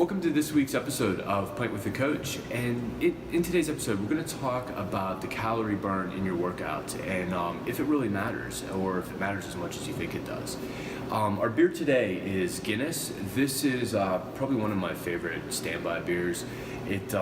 Welcome to this week's episode of Pint with the Coach, and in today's episode we're going to talk about the calorie burn in your workout and if it really matters or if it matters as much as you think it does. Our beer today is Guinness. This is probably one of my favorite standby beers. It's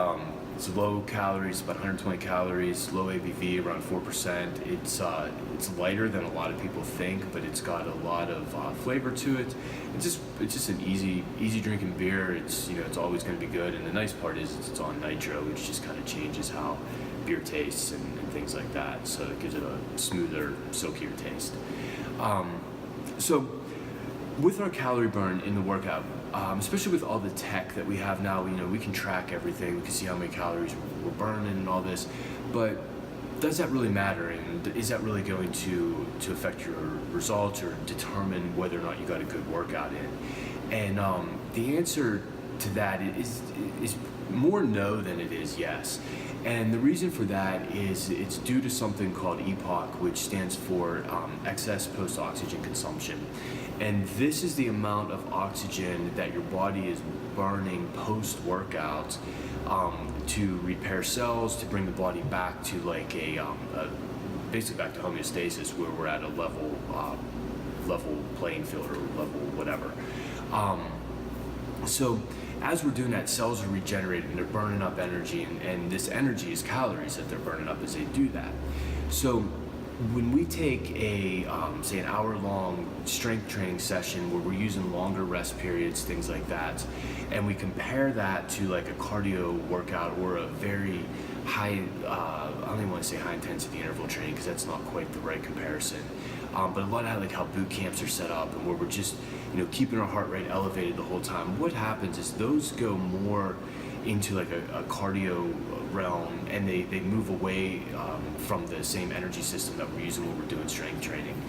low calories, about 120 calories, low ABV, around 4%. It's lighter than a lot of people think, but it's got a lot of flavor to it. It's just an easy drinking beer. It's always going to be good, and the nice part is it's on nitro, which just kind of changes how beer tastes and things like that. So it gives it a smoother, silkier taste. So with our calorie burn in the workout, especially with all the tech that we have now, we can track everything. We can see how many calories we're burning and all this. But does that really matter? And is that really going to affect your results or determine whether or not you got a good workout in? And the answer to that is more no than it is yes. And the reason for that is it's due to something called EPOC, which stands for excess post-oxygen consumption. And this is the amount of oxygen that your body is burning post-workout to repair cells, to bring the body back to like basically back to homeostasis, where we're at a level playing field or level whatever. So as we're doing that, cells are regenerating, they're burning up energy, and this energy is calories that they're burning up as they do that. So when we take say an hour-long strength training session where we're using longer rest periods, things like that, and we compare that to like a cardio workout or a very high, I don't even want to say high intensity interval training because that's not quite the right comparison, but a lot of like how boot camps are set up and where we're just keeping our heart rate elevated the whole time. What happens is those go more into like a cardio realm, and they move away from the same energy system that we're using when we're doing strength training.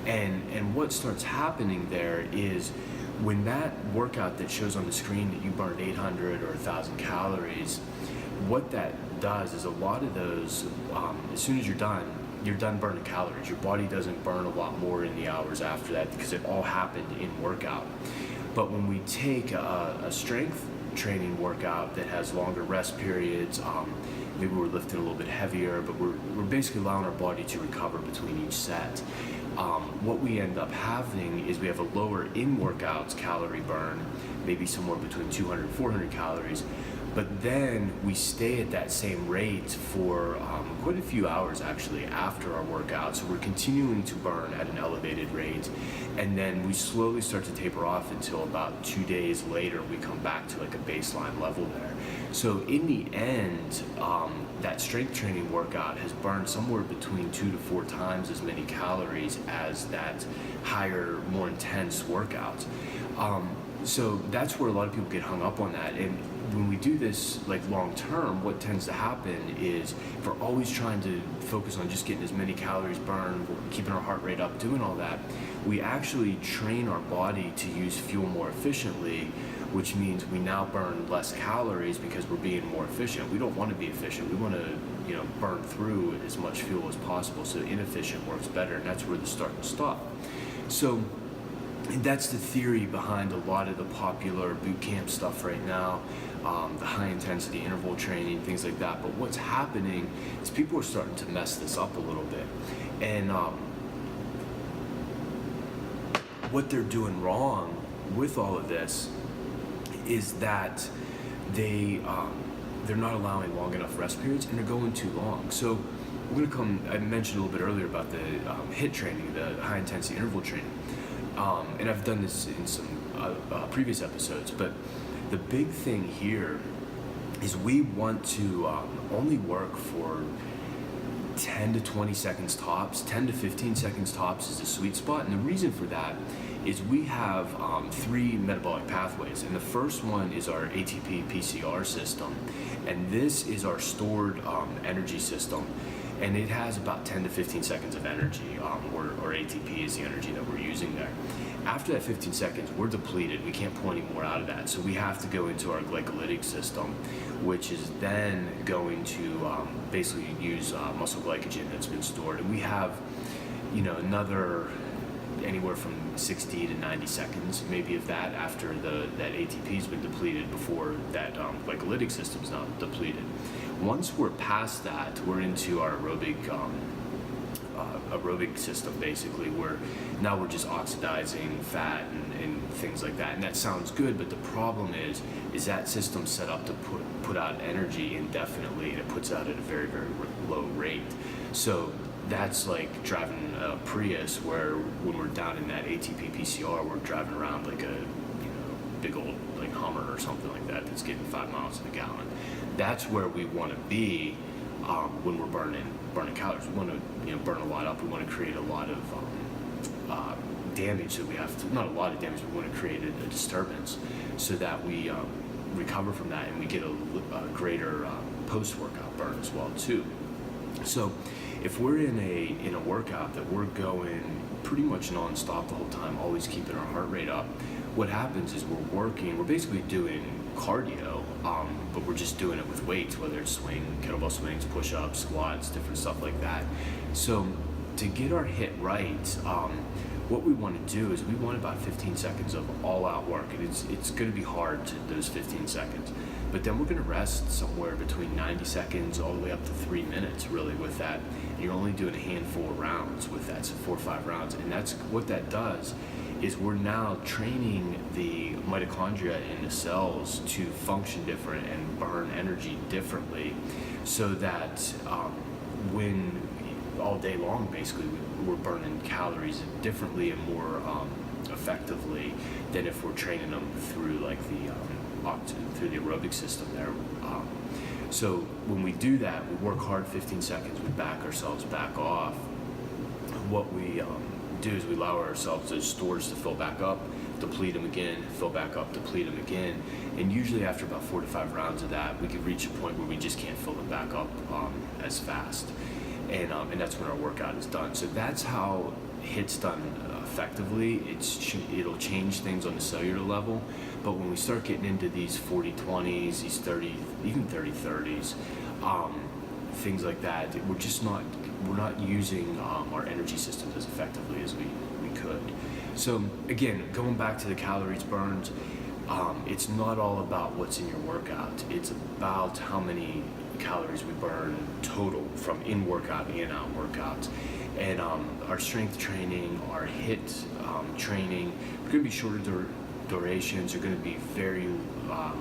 And what starts happening there is when that workout that shows on the screen that you burned 800 or 1,000 calories, what that does is a lot of those, as soon as you're done burning calories. Your body doesn't burn a lot more in the hours after that because it all happened in workout. But when we take a strength training workout that has longer rest periods, maybe we're lifting a little bit heavier, but we're basically allowing our body to recover between each set. What we end up having is we have a lower in-workouts calorie burn, maybe somewhere between 200 and 400 calories, but then we stay at that same rate for quite a few hours actually after our workout. So we're continuing to burn at an elevated rate, and then we slowly start to taper off until about 2 days later we come back to like a baseline level there. So in the end, that strength training workout has burned somewhere between 2 to 4 times as many calories as that higher, more intense workout. So that's where a lot of people get hung up on that. And when we do this like long term, what tends to happen is if we're always trying to focus on just getting as many calories burned, keeping our heart rate up, doing all that, we actually train our body to use fuel more efficiently, which means we now burn less calories because we're being more efficient. We don't want to be efficient. We want to burn through as much fuel as possible. So inefficient works better, and that's where the start and stop. So that's the theory behind a lot of the popular boot camp stuff right now, the high intensity interval training, things like that. But what's happening is people are starting to mess this up a little bit. And what they're doing wrong with all of this is that they're not allowing long enough rest periods, and they're going too long. So we're going to I mentioned a little bit earlier about the HIIT training, the high intensity interval training. And I've done this in some previous episodes, but the big thing here is we want to only work for 10 to 20 seconds tops. 10 to 15 seconds tops is the sweet spot, and the reason for that is we have 3 metabolic pathways, and the first one is our ATP PCR system, and this is our stored energy system, and it has about 10 to 15 seconds of energy, or ATP is the energy that we're using there. After that 15 seconds, we're depleted. We can't pull any more out of that, so we have to go into our glycolytic system, which is then going to basically use muscle glycogen that's been stored, and we have another anywhere from 60 to 90 seconds, maybe of that after that ATP's been depleted before that glycolytic system's not depleted. Once we're past that, we're into our aerobic system, basically, where now we're just oxidizing fat and things like that. And that sounds good, but the problem is that system set up to put out energy indefinitely, and it puts out at a very, very low rate. So that's like driving a Prius, where when we're down in that ATP PCR, we're driving around like a big old like Hummer or something like that that's getting 5 miles to the gallon. That's where we want to be when we're burning calories. We want to burn a lot up. We want to create a lot of damage that we have to, not a lot of damage, but we want to create a disturbance so that we recover from that, and we get a greater post-workout burn as well too. So if we're in a workout that we're going pretty much non-stop the whole time, always keeping our heart rate up, what happens is we're basically doing cardio, but we're just doing it with weights, whether it's kettlebell swings, push-ups, squats, different stuff like that. So to get our hit right, what we want to do is we want about 15 seconds of all-out work, and it's going to be hard to those 15 seconds. But then we're going to rest somewhere between 90 seconds all the way up to 3 minutes, really, with that. And you're only doing a handful of rounds with that, so 4 or 5 rounds. And that's what that does, is we're now training the mitochondria in the cells to function different and burn energy differently, so that when all day long, basically, we're burning calories differently and more effectively than if we're training them through like through the aerobic system there. So when we do that, we work hard 15 seconds, we back ourselves back off. What we do is we allow ourselves those stores to fill back up, deplete them again, fill back up, deplete them again. And usually after about 4 to 5 rounds of that, we could reach a point where we just can't fill them back up as fast. And that's when our workout is done. So that's how HIIT's done effectively. It'll change things on the cellular level, but when we start getting into these 40-20s, these 30, even 30-30s, things like that, we're not using our energy systems as effectively as we could. So again, going back to the calories burned, it's not all about what's in your workout. It's about how many calories we burn total from in workout and out workout. And our strength training, our HIIT training, are going to be shorter durations. Are going to be very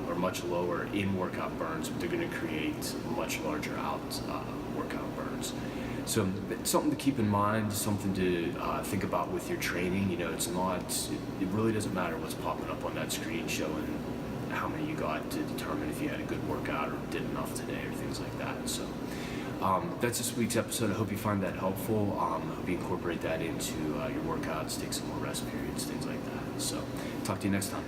or much lower in workout burns, but they're going to create much larger out workout burns. So something to keep in mind, something to think about with your training. It really doesn't matter what's popping up on that screen showing how many you got to determine if you had a good workout or did enough today or things like that. So that's this week's episode. I hope you find that helpful. I hope you incorporate that into your workouts, take some more rest periods, things like that. So talk to you next time.